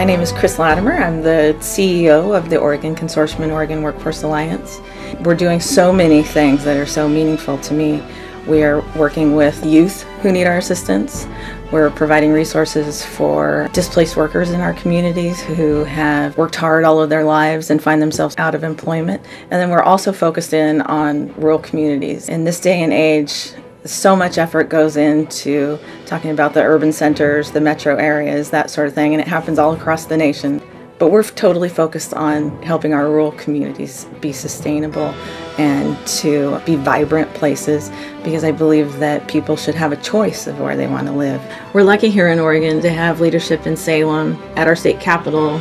My name is Chris Latimer. I'm the CEO of the Oregon Consortium and Oregon Workforce Alliance. We're doing so many things that are so meaningful to me. We are working with youth who need our assistance. We're providing resources for displaced workers in our communities who have worked hard all of their lives and find themselves out of employment. And then we're also focused in on rural communities. In this day and age, so much effort goes into talking about the urban centers, the metro areas, that sort of thing, and it happens all across the nation. But we're totally focused on helping our rural communities be sustainable and to be vibrant places, because I believe that people should have a choice of where they want to live. We're lucky here in Oregon to have leadership in Salem at our state capitol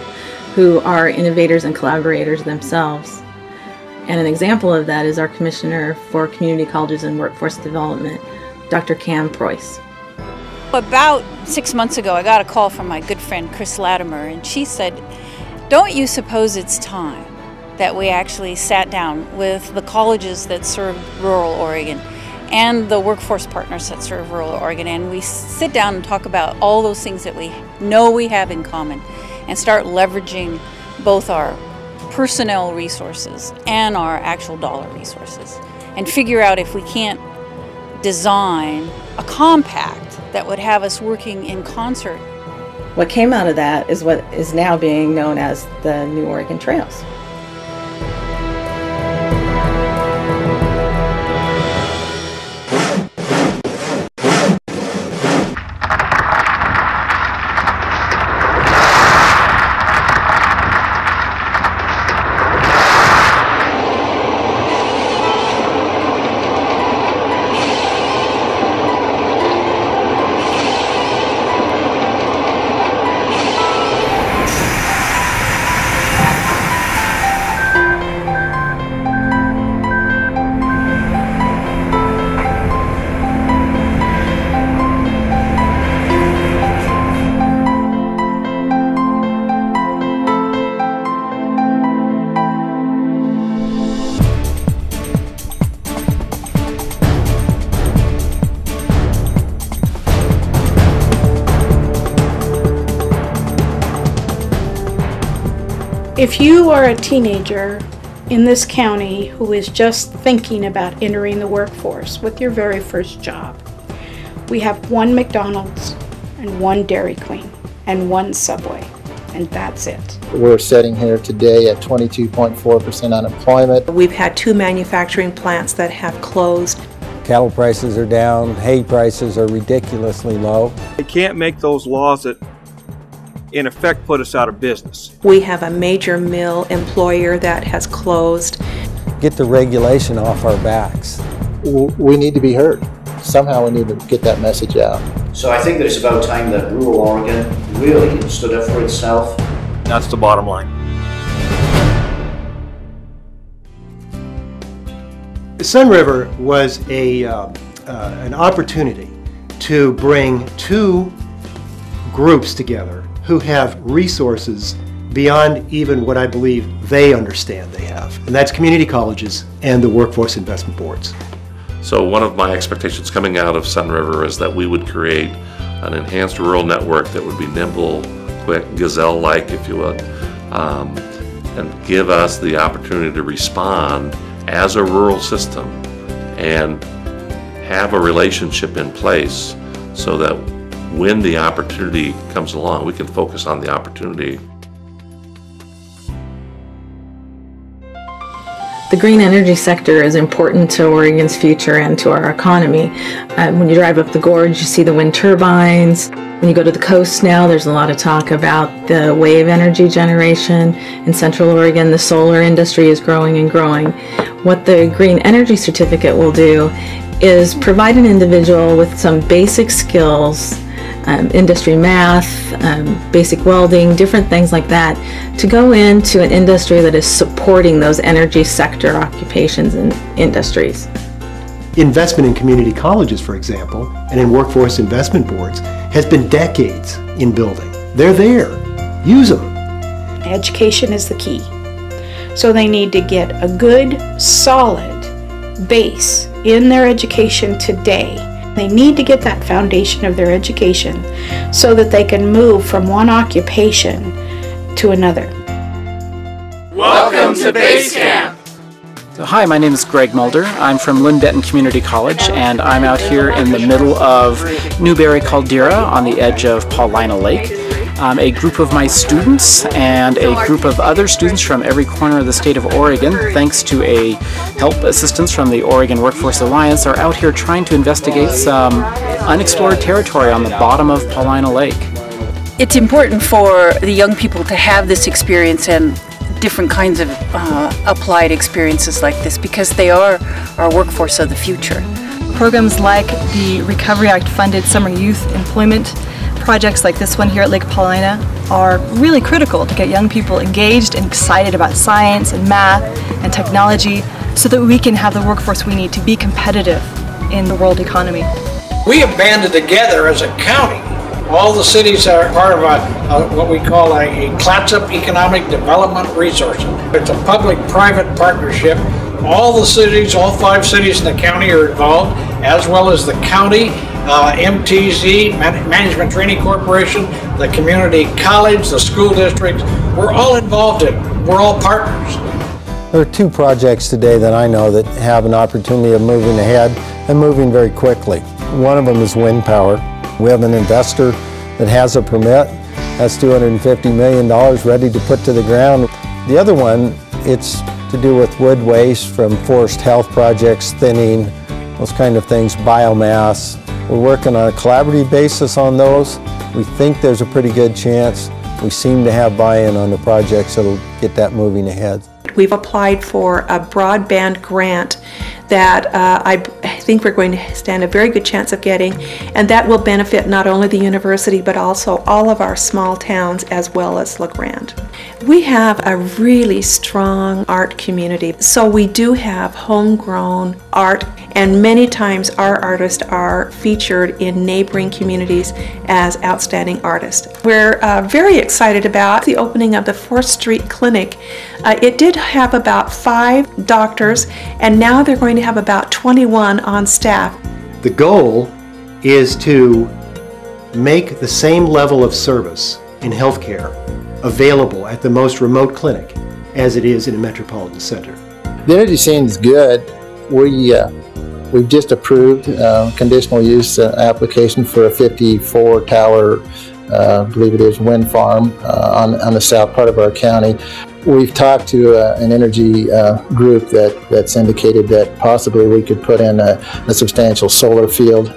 who are innovators and collaborators themselves. And an example of that is our Commissioner for Community Colleges and Workforce Development, Dr. Cam Preuss. About 6 months ago, I got a call from my good friend Chris Latimer, and she said, "Don't you suppose it's time that we actually sat down with the colleges that serve rural Oregon and the workforce partners that serve rural Oregon, and we sit down and talk about all those things that we know we have in common and start leveraging both our personnel resources and our actual dollar resources, and figure out if we can't design a compact that would have us working in concert." What came out of that is what is now being known as the New Oregon Trails. If you are a teenager in this county who is just thinking about entering the workforce with your very first job, we have one McDonald's and one Dairy Queen and one Subway, and that's it. We're sitting here today at 22.4% unemployment. We've had 2 manufacturing plants that have closed. Cattle prices are down, hay prices are ridiculously low. They can't make those laws that in effect put us out of business. We have a major mill employer that has closed. Get the regulation off our backs. We need to be heard. Somehow we need to get that message out. So I think that it's about time that rural Oregon really stood up for itself. That's the bottom line. Sun River was an opportunity to bring 2 groups together who have resources beyond even what I believe they understand they have. And that's community colleges and the workforce investment boards. So one of my expectations coming out of Sun River is that we would create an enhanced rural network that would be nimble, quick, gazelle-like, if you would, and give us the opportunity to respond as a rural system and have a relationship in place so that when the opportunity comes along, we can focus on the opportunity. The green energy sector is important to Oregon's future and to our economy. When you drive up the gorge, you see the wind turbines. When you go to the coast now, there's a lot of talk about the wave energy generation. In Central Oregon, the solar industry is growing and growing. What the green energy certificate will do is provide an individual with some basic skills, industry math, basic welding, different things like that, to go into an industry that is supporting those energy sector occupations and industries. Investment in community colleges, for example, and in workforce investment boards has been decades in building. They're there. Use them. Education is the key. So they need to get a good, solid base in their education today. They need to get that foundation of their education so that they can move from one occupation to another. Welcome to Base Camp! So, hi, my name is Greg Mulder. I'm from Lynn-Benton Community College, and I'm out here in the middle of Newberry Caldera on the edge of Paulina Lake. A group of my students and a group of other students from every corner of the state of Oregon, thanks to a help assistance from the Oregon Workforce Alliance, are out here trying to investigate some unexplored territory on the bottom of Paulina Lake. It's important for the young people to have this experience and different kinds of applied experiences like this, because they are our workforce of the future. Programs like the Recovery Act funded summer youth employment projects like this one here at Lake Paulina are really critical to get young people engaged and excited about science and math and technology so that we can have the workforce we need to be competitive in the world economy. We have banded together as a county. All the cities are part of what we call a Clatsop Economic Development Resource. It's a public-private partnership. All the cities, all 5 cities in the county are involved, as well as the county, MTZ, Management Training Corporation, the community college, the school districts. We're all involved in it. We're all partners. There are 2 projects today that I know that have an opportunity of moving ahead and moving very quickly. One of them is wind power. We have an investor that has a permit. That's $250 million ready to put to the ground. The other one, it's to do with wood waste from forest health projects, thinning, those kind of things, biomass. We're working on a collaborative basis on those. We think there's a pretty good chance. We seem to have buy-in on the projects that'll get that moving ahead. We've applied for a broadband grant that I think we're going to stand a very good chance of getting, and that will benefit not only the university but also all of our small towns as well as LeGrand. We have a really strong art community, so we do have homegrown art, and many times our artists are featured in neighboring communities as outstanding artists. We're very excited about the opening of the 4th Street Clinic. It did have about 5 doctors, and now they're going to have about 21 on staff. The goal is to make the same level of service in healthcare available at the most remote clinic as it is in a metropolitan center. The energy scene is good. We've just approved conditional use application for a 54-tower, I believe it is, wind farm on the south part of our county. We've talked to an energy group that's indicated that possibly we could put in a substantial solar field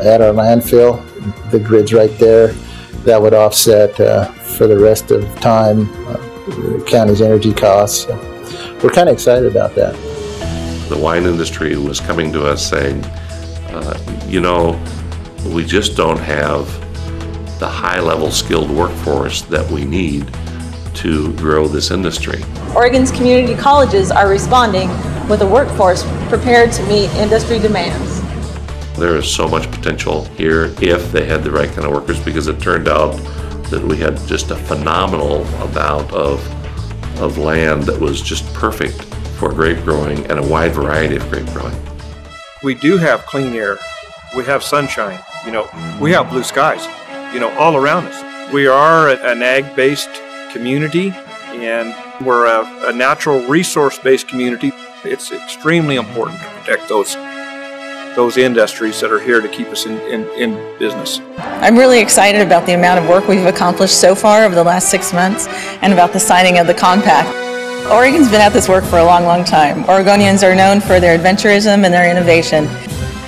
at our landfill. The grid's right there. That would offset for the rest of time the county's energy costs. So we're kind of excited about that. The wine industry was coming to us saying, you know, we just don't have the high-level skilled workforce that we need to grow this industry. Oregon's community colleges are responding with a workforce prepared to meet industry demands. There is so much potential here if they had the right kind of workers, because it turned out that we had just a phenomenal amount of land that was just perfect for grape growing and a wide variety of grape growing. We do have clean air. We have sunshine. You know, we have blue skies, you know, all around us. We are an ag-based community, and we're a natural resource-based community. It's extremely important to protect those industries that are here to keep us in business. I'm really excited about the amount of work we've accomplished so far over the last 6 months and about the signing of the compact. Oregon's been at this work for a long, long time. Oregonians are known for their adventurism and their innovation.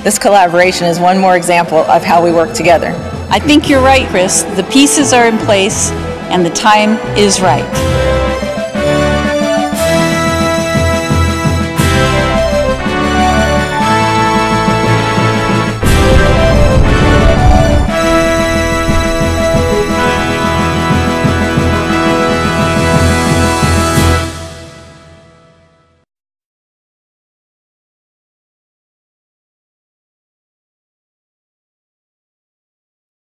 This collaboration is one more example of how we work together. I think you're right, Chris. The pieces are in place and the time is right.